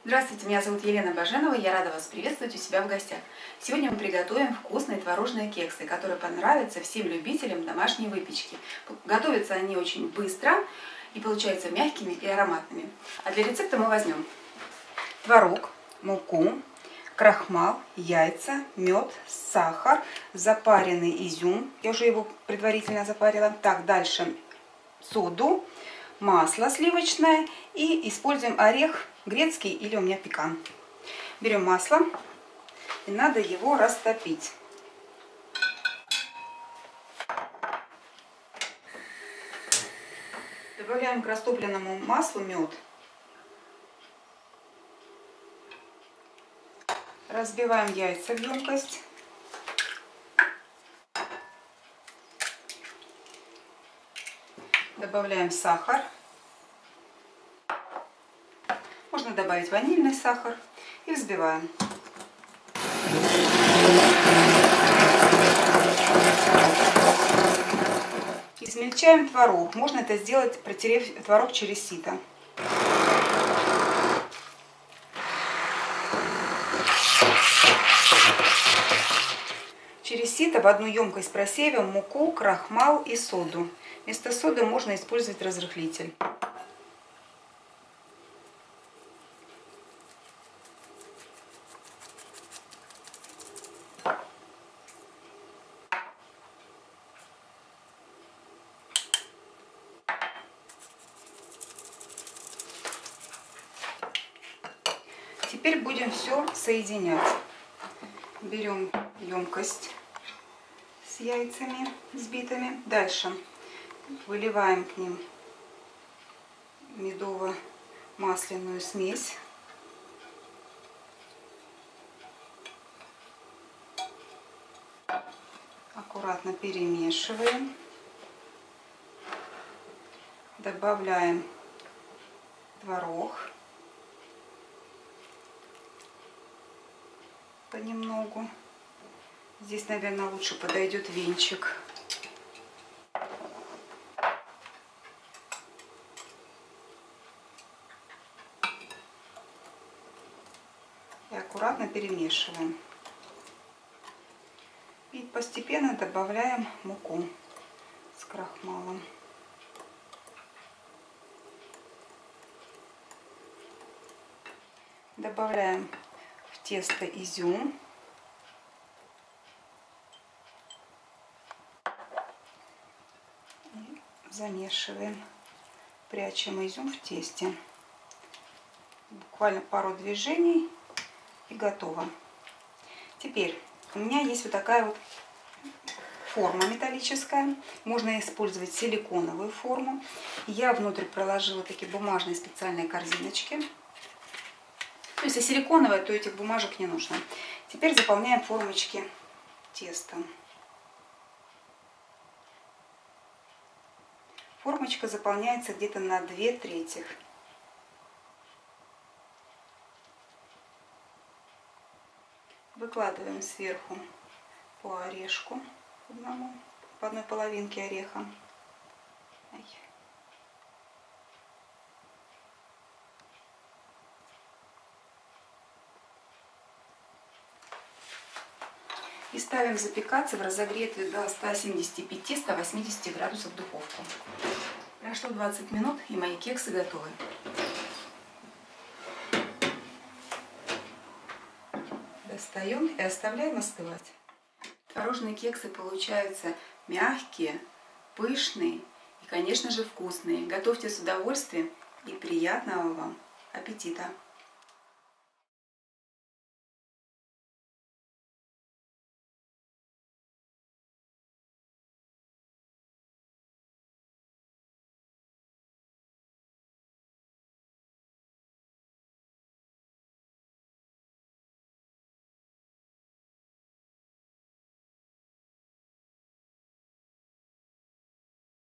Здравствуйте, меня зовут Елена Баженова, я рада вас приветствовать у себя в гостях. Сегодня мы приготовим вкусные творожные кексы, которые понравятся всем любителям домашней выпечки. Готовятся они очень быстро и получаются мягкими и ароматными. А для рецепта мы возьмем творог, муку, крахмал, яйца, мед, сахар, запаренный изюм, я уже его предварительно запарила. Так, дальше соду, масло сливочное и используем орех грецкий или у меня пекан. Берем масло и надо его растопить. Добавляем к растопленному маслу мед. Разбиваем яйца в емкость. Добавляем сахар. Можно добавить ванильный сахар и взбиваем. Измельчаем творог. Можно это сделать, протерев творог через сито. Через сито в одну емкость просеиваем муку, крахмал и соду. Вместо соды можно использовать разрыхлитель. Теперь будем все соединять. Берем емкость с яйцами взбитыми. Дальше выливаем к ним медово-масляную смесь. Аккуратно перемешиваем. Добавляем творог. Понемногу. Здесь, наверное, лучше подойдет венчик. И аккуратно перемешиваем. И постепенно добавляем муку с крахмалом. Добавляем в тесто изюм. И замешиваем. Прячем изюм в тесте. Буквально пару движений и готово. Теперь у меня есть вот такая вот форма металлическая. Можно использовать силиконовую форму. Я внутрь проложила такие бумажные специальные корзиночки. Если силиконовая, то этих бумажек не нужно. Теперь заполняем формочки тестом. Формочка заполняется где-то на 2/3. Выкладываем сверху по орешку одному, по одной половинке ореха. И ставим запекаться в разогретую до 175-180 градусов духовку. Прошло 20 минут, и мои кексы готовы. Достаем и оставляем остывать. Творожные кексы получаются мягкие, пышные и, конечно же, вкусные. Готовьте с удовольствием и приятного вам аппетита!